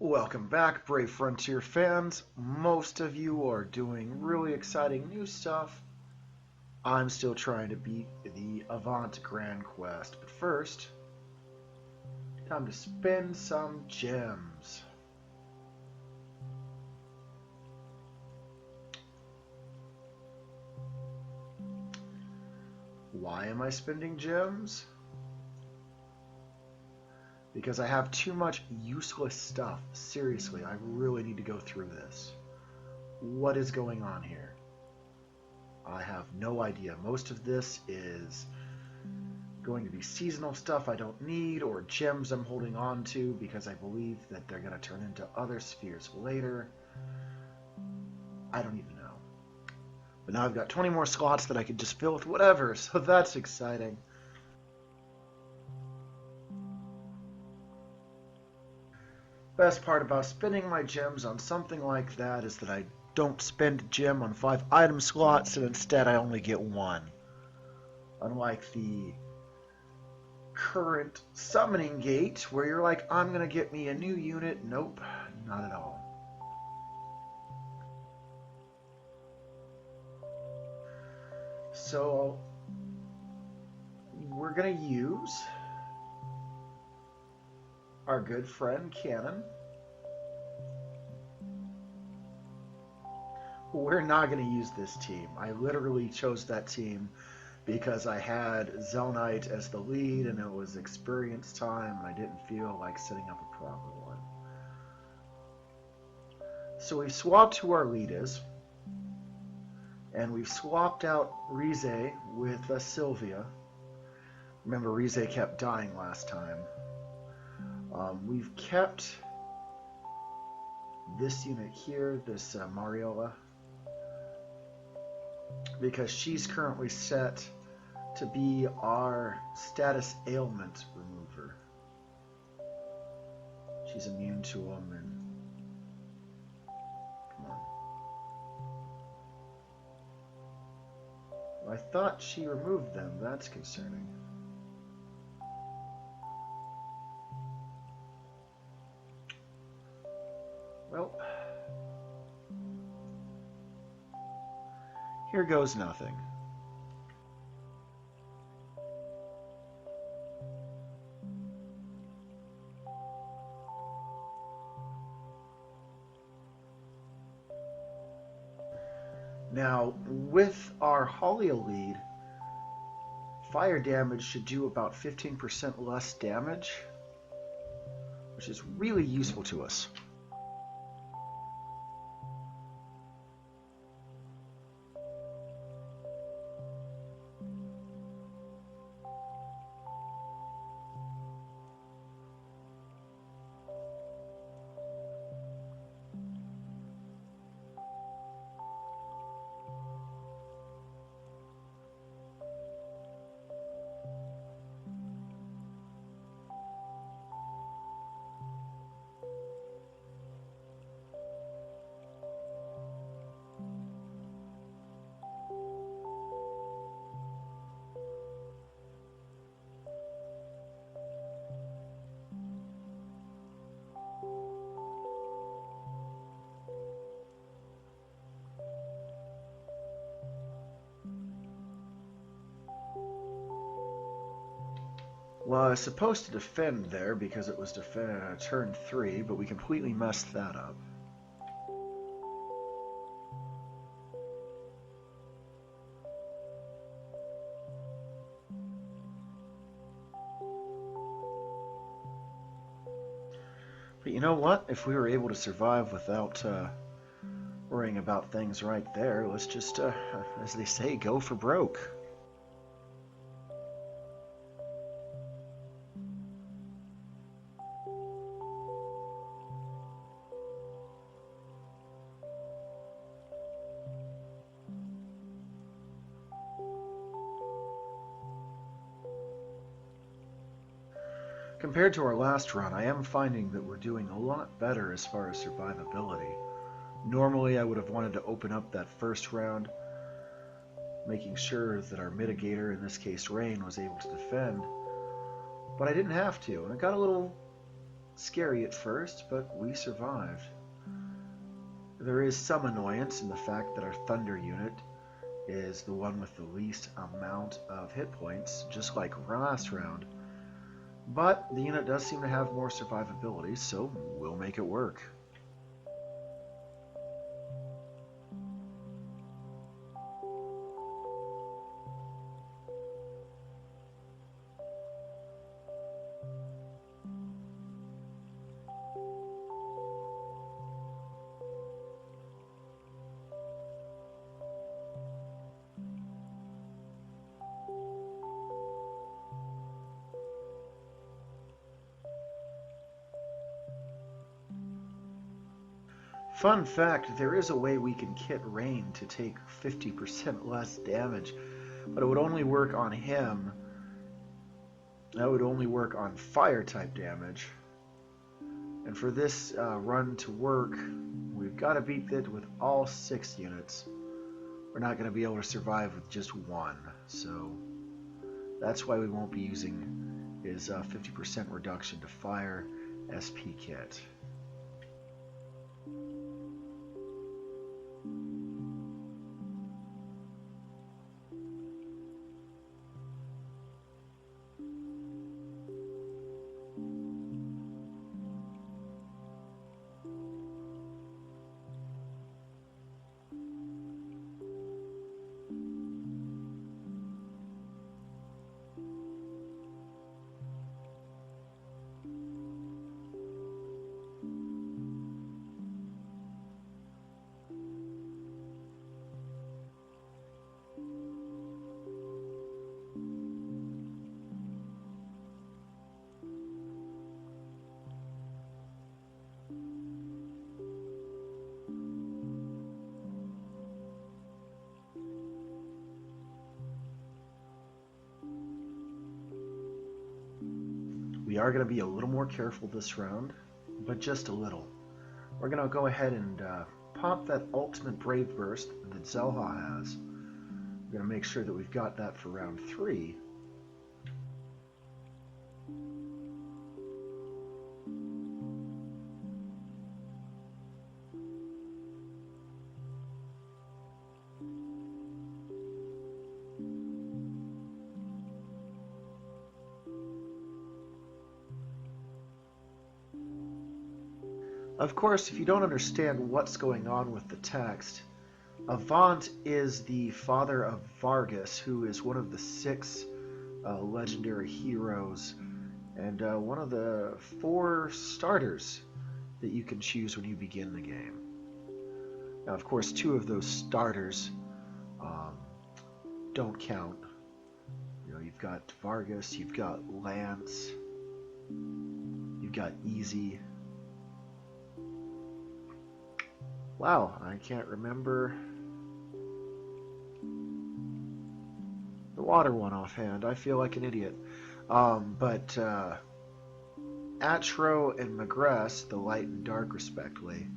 Welcome back, Brave Frontier fans. Most of you are doing really exciting new stuff. I'm still trying to beat the Avant Grand Quest, but first, time to spend some gems. Why am I spending gems? Because I have too much useless stuff. Seriously, I really need to go through this. What is going on here? I have no idea. Most of this is going to be seasonal stuff I don't need, or gems I'm holding on to because I believe that they're going to turn into other spheres later. I don't even know. But now I've got 20 more slots that I could just fill with whatever, so that's exciting. Best part about spending my gems on something like that is that I don't spend a gem on 5 item slots, and instead I only get 1. Unlike the current summoning gate, where you're like, I'm going to get me a new unit. Nope, not at all. So, we're going to use our good friend Cannon. We're not going to use this team. I literally chose that team because I had Zelnite as the lead and it was experience time and I didn't feel like setting up a proper one. So we've swapped who our lead is, and we've swapped out Rize with Sylvia. Remember, Rize kept dying last time. We've kept this unit here, this Mariola, because she's currently set to be our status ailment remover. She's immune to them, and come on. I thought she removed them. That's concerning. Well, here goes nothing. Now, with our Halia lead, fire damage should do about 15% less damage, which is really useful to us. Well, I was supposed to defend there because it was turn 3, but we completely messed that up. But you know what? If we were able to survive without worrying about things right there, let's just, as they say, go for broke. Compared to our last run, I am finding that we're doing a lot better as far as survivability. Normally, I would have wanted to open up that first round, making sure that our mitigator, in this case Rain, was able to defend, but I didn't have to, and it got a little Scary at first, but we survived. There is some annoyance in the fact that our Thunder unit is the one with the least amount of hit points, just like last round. But the unit does seem to have more survivability, so we'll make it work. Fun fact, there is a way we can kit Rain to take 50% less damage, but it would only work on him. That would only work on fire type damage. And for this run to work, we've got to beat it with all 6 units. We're not going to be able to survive with just one, so that's why we won't be using his 50% reduction to fire SP kit. We are going to be a little more careful this round, but just a little. We're going to go ahead and pop that ultimate Brave Burst that Zelha has. We're going to make sure that we've got that for round 3. Of course, if you don't understand what's going on with the text, Avant is the father of Vargas, who is one of the 6 legendary heroes and one of the 4 starters that you can choose when you begin the game. Now, of course, 2 of those starters don't count. You know, you've got Vargas, you've got Lance, you've got Easy. Wow, I can't remember the water one offhand. I feel like an idiot. But Atro and Magress, the light and dark respectively,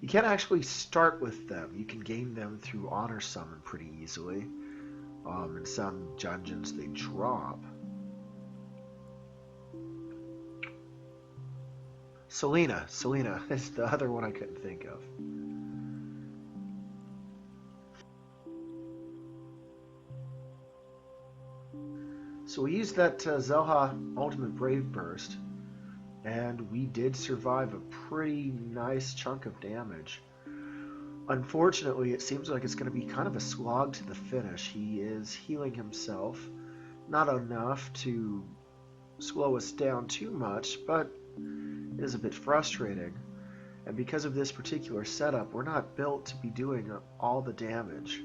you can't actually start with them. You can gain them through honor summon pretty easily. In some dungeons they drop. Selena is the other one I couldn't think of. So we used that Zelha Ultimate Brave Burst, and we did survive a pretty nice chunk of damage. Unfortunately, it seems like it's going to be kind of a slog to the finish. He is healing himself, not enough to slow us down too much, but it is a bit frustrating. And because of this particular setup, we're not built to be doing all the damage.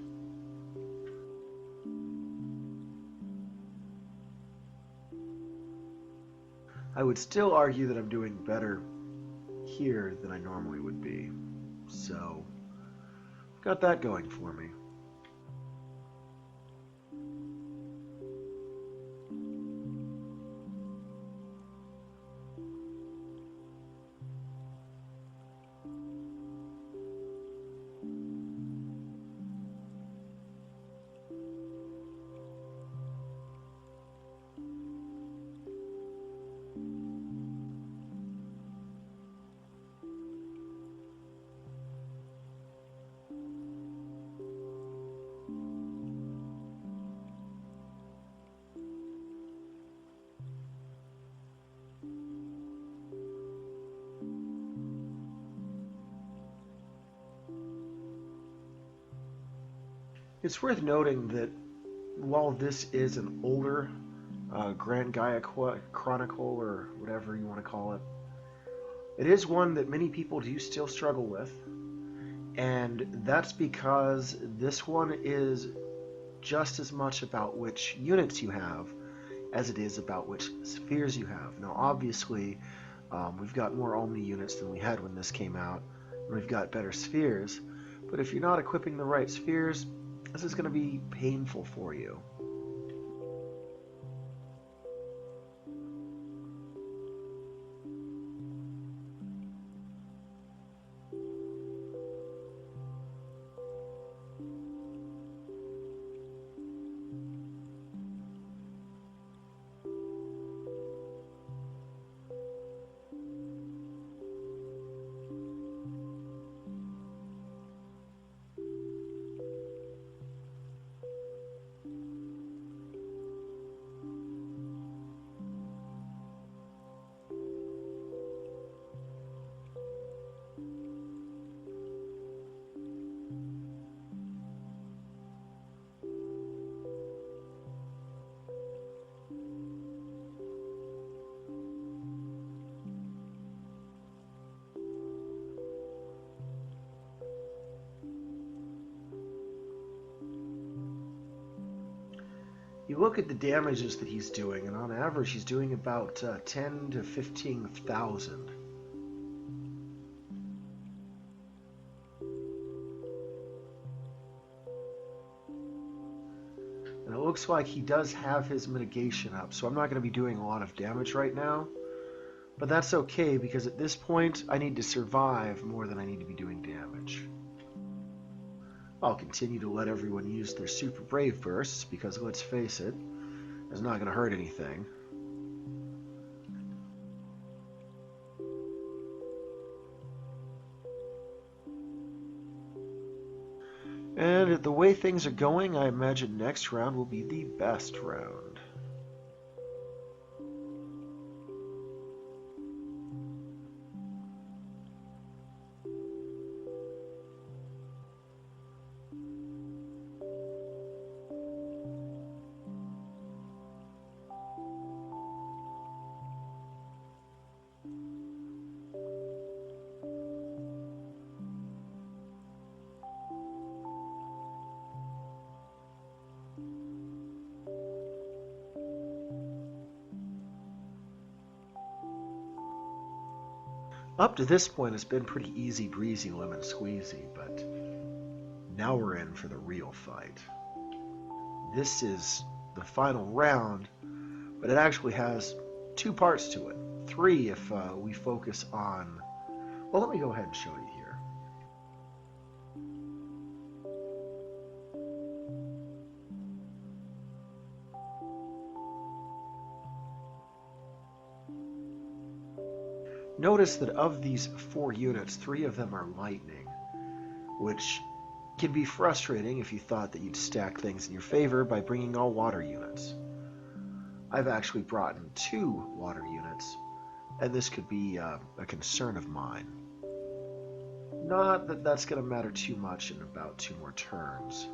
I would still argue that I'm doing better here than I normally would be. So, got that going for me. It's worth noting that while this is an older Grand Gaia Chronicle, or whatever you want to call it, it is one that many people do still struggle with, and that's because this one is just as much about which units you have as it is about which spheres you have. Now, obviously, we've got more Omni units than we had when this came out, and we've got better spheres, but if you're not equipping the right spheres, this is going to be painful for you. You look at the damages that he's doing, and on average he's doing about 10 to 15,000. And it looks like he does have his mitigation up, so I'm not going to be doing a lot of damage right now. But that's okay, because at this point I need to survive more than I need to be doing damage. I'll continue to let everyone use their super brave bursts, because let's face it, it's not going to hurt anything. And the way things are going, I imagine next round will be the best round. Up to this point, it's been pretty easy breezy lemon squeezy, but now we're in for the real fight. This is the final round, but it actually has two parts to it. Three if we focus on... Well, let me go ahead and show you here. Notice that of these 4 units, 3 of them are lightning, which can be frustrating if you thought that you'd stack things in your favor by bringing all water units. I've actually brought in 2 water units, and this could be a concern of mine. Not that that's going to matter too much in about 2 more turns.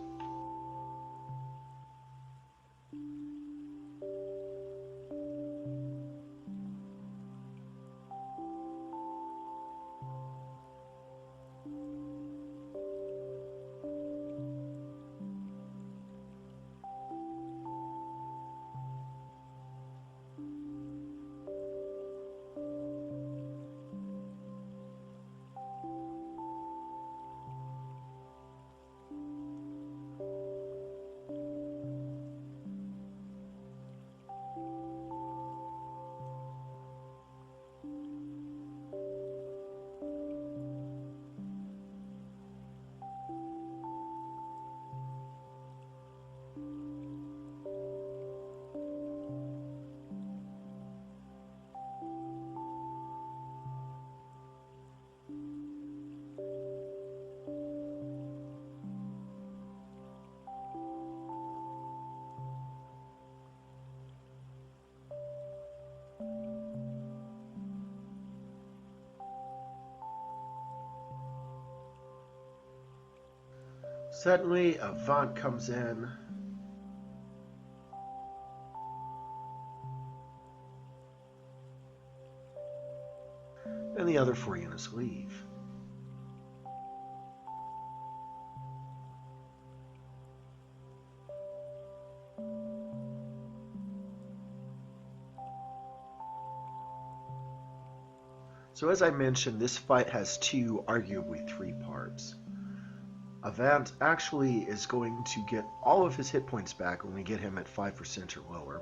Suddenly, Avant comes in. And the other 4 units leave. So as I mentioned, this fight has 2, arguably 3 parts. Avant actually is going to get all of his hit points back when we get him at 5% or lower,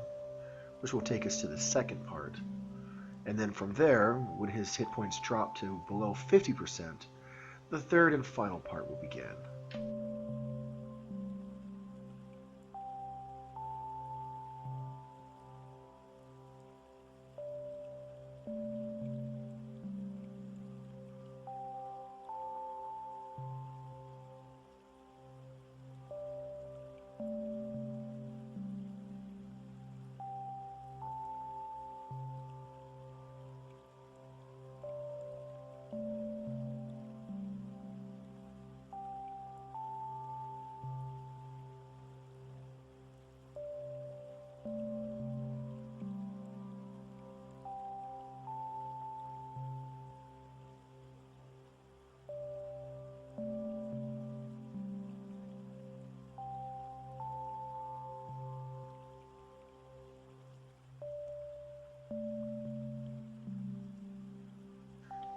which will take us to the second part. And then from there, when his hit points drop to below 50%, the third and final part will begin.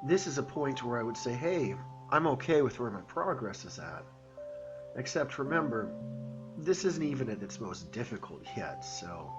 This is a point where I would say, hey, I'm okay with where my progress is at. Except remember, this isn't even at its most difficult yet, so...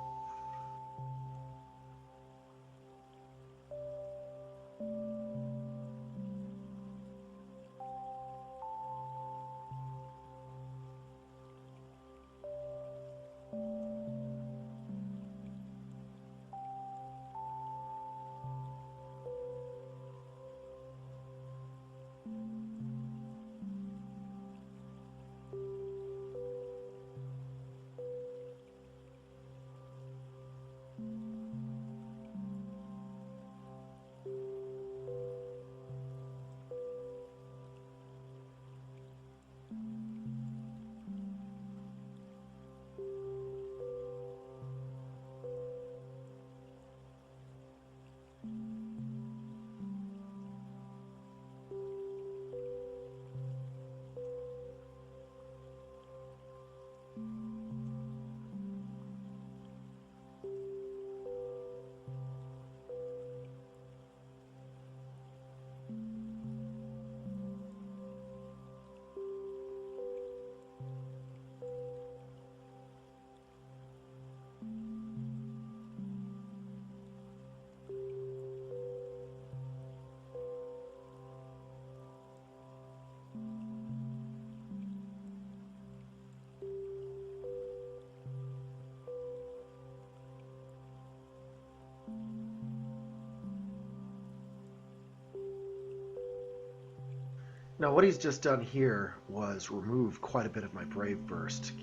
Now what he's just done here was remove quite a bit of my Brave Burst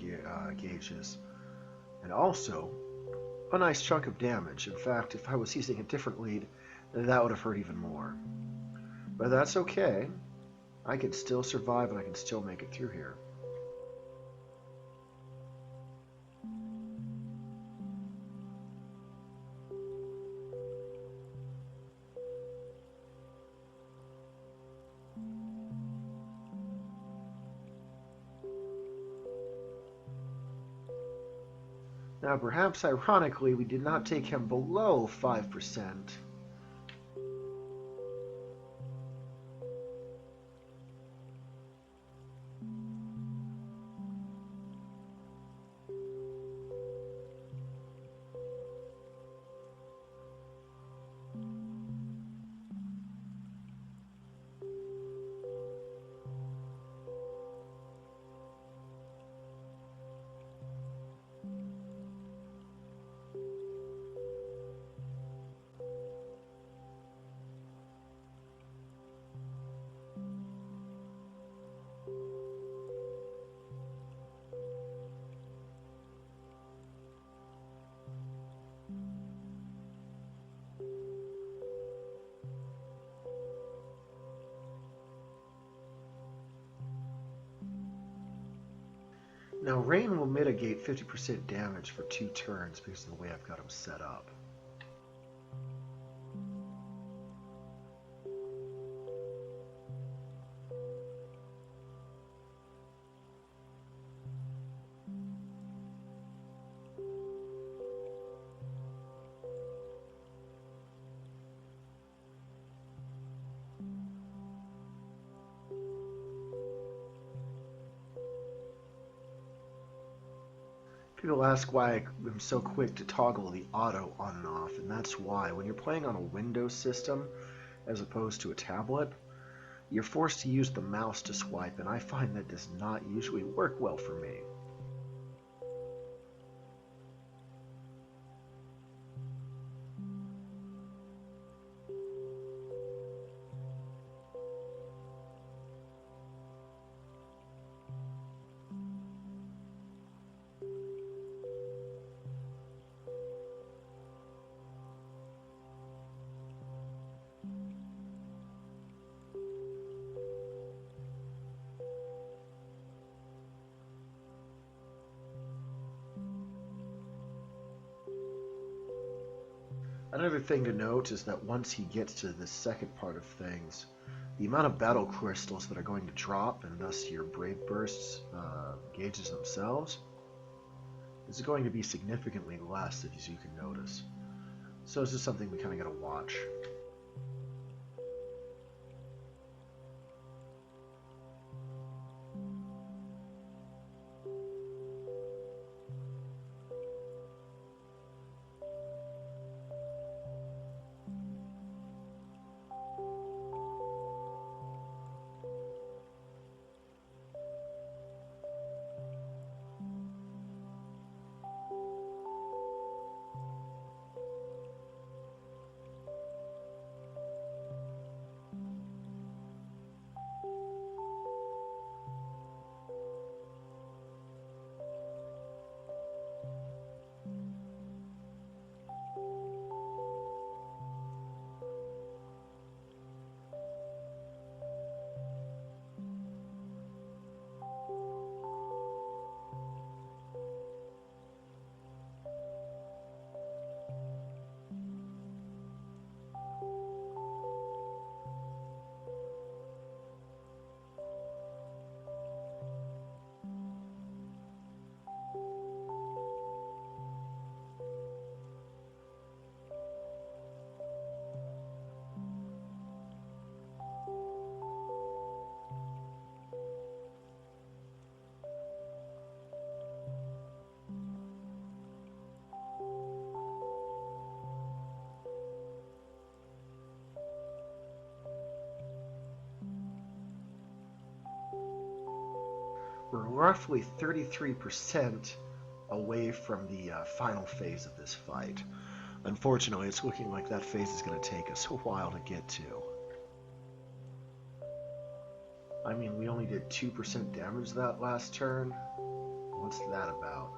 gauges, and also a nice chunk of damage. In fact, if I was using a different lead, that would have hurt even more. But that's okay. I can still survive and I can still make it through here. Now, perhaps ironically, we did not take him below 5%. Now, rain will mitigate 50% damage for 2 turns because of the way I've got them set up. People ask why I'm so quick to toggle the auto on and off, and that's why. When you're playing on a Windows system as opposed to a tablet, you're forced to use the mouse to swipe, and I find that does not usually work well for me. Another thing to note is that once he gets to the second part of things, the amount of battle crystals that are going to drop, and thus your brave bursts gauges themselves, is going to be significantly less, as you can notice. So this is something we kind of got to watch. We're roughly 33% away from the final phase of this fight. Unfortunately, it's looking like that phase is going to take us a while to get to. I mean, we only did 2% damage that last turn. What's that about?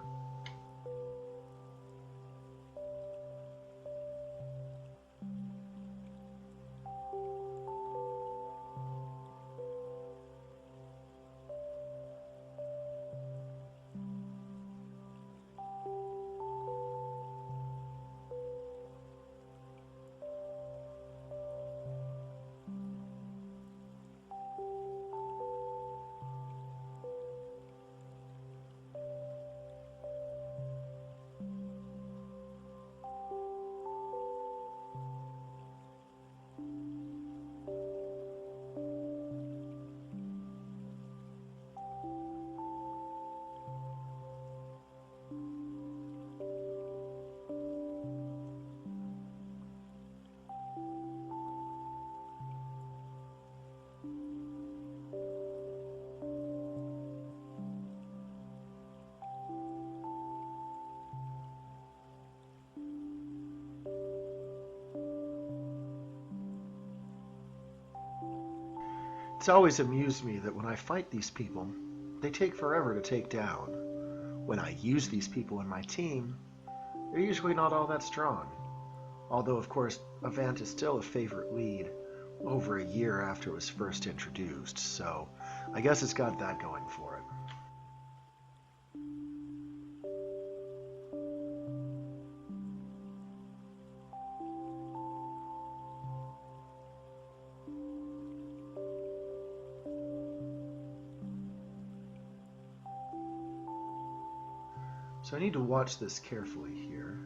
It's always amused me that when I fight these people, they take forever to take down. When I use these people in my team, they're usually not all that strong. Although, of course, Avant is still a favorite lead over a year after it was first introduced, so I guess it's got that going for it. So I need to watch this carefully here.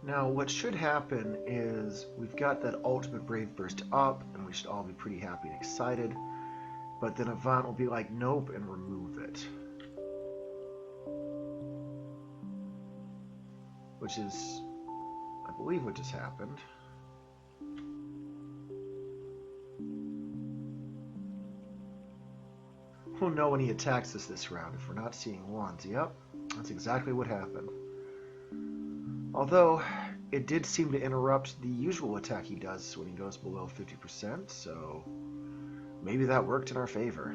Now, what should happen is we've got that ultimate Brave Burst up, and we should all be pretty happy and excited. But then Avant will be like, nope, and remove it. Which is, I believe, what just happened. We'll know when he attacks us this round if we're not seeing wands. Yep, that's exactly what happened. Although, it did seem to interrupt the usual attack he does when he goes below 50%, so maybe that worked in our favor.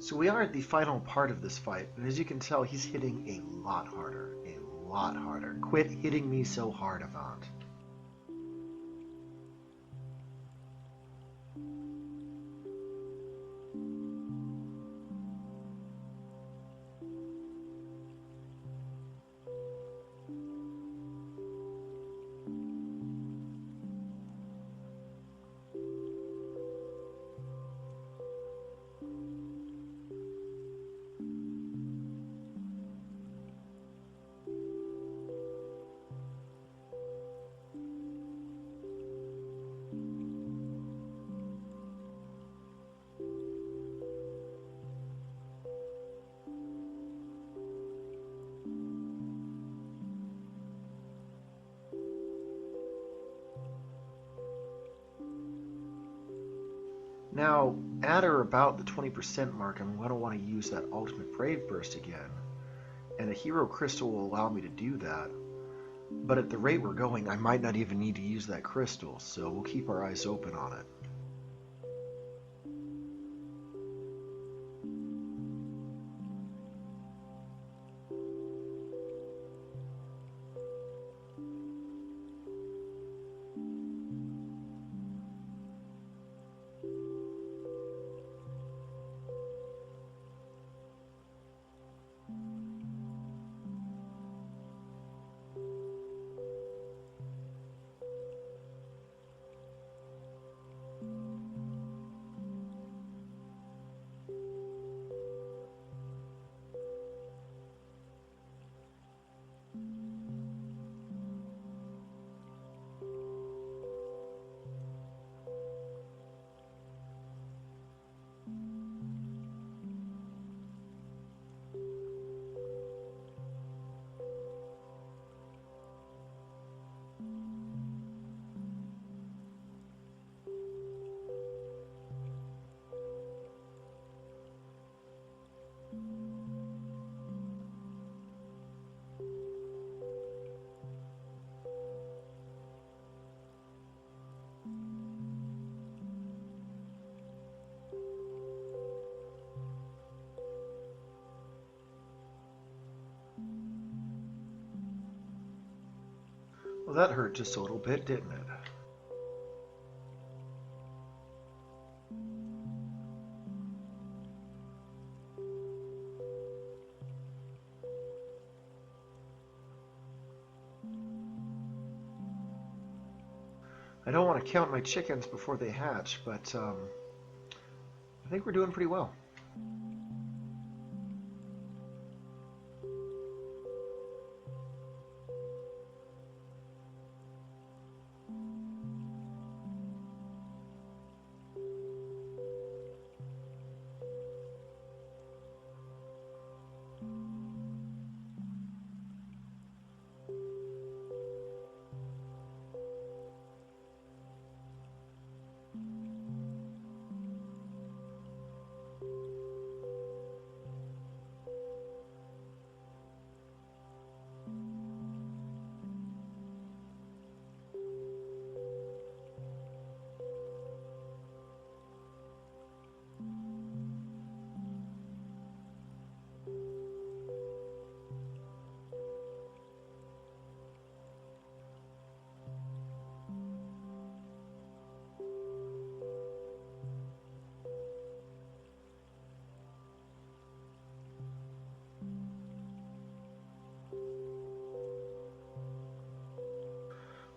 So we are at the final part of this fight, and as you can tell, he's hitting a lot harder. A lot harder. Quit hitting me so hard, Avant. Now, at or about the 20% mark, I'm going to want to use that Ultimate Brave Burst again, and a Hero Crystal will allow me to do that. But at the rate we're going, I might not even need to use that crystal, so we'll keep our eyes open on it. Well, that hurt just a little bit, didn't it? I don't want to count my chickens before they hatch, but I think we're doing pretty well.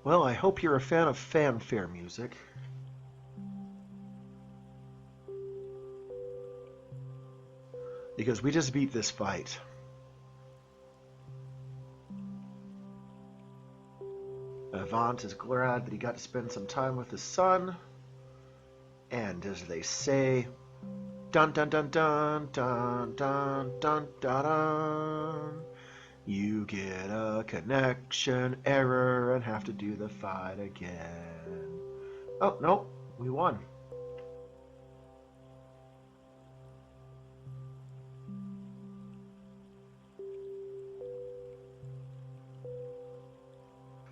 Well, I hope you're a fan of fanfare music. Because we just beat this fight. Avant is glad that he got to spend some time with his son. And as they say, dun dun dun dun dun dun dun dun dun. You get a connection error and have to do the fight again. Oh, no, we won.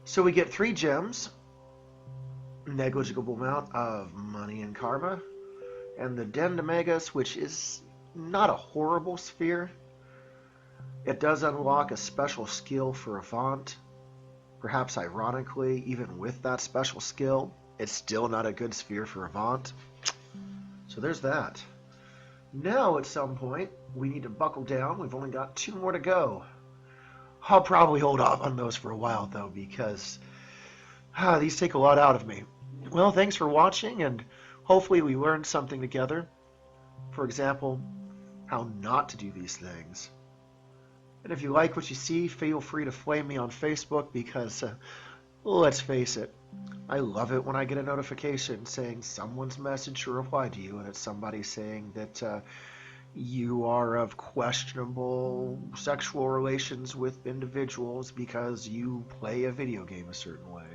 So we get 3 gems, negligible amount of money and karma, and the Dendamegas, which is not a horrible sphere. It does unlock a special skill for Avant. Perhaps ironically, even with that special skill, it's still not a good sphere for Avant. So there's that. Now at some point, we need to buckle down. We've only got 2 more to go. I'll probably hold off on those for a while though, because these take a lot out of me. Well, thanks for watching, and hopefully we learned something together. For example, how not to do these things. And if you like what you see, feel free to flame me on Facebook, because let's face it, I love it when I get a notification saying someone's message to reply to you, and it's somebody saying that you are of questionable sexual relations with individuals because you play a video game a certain way.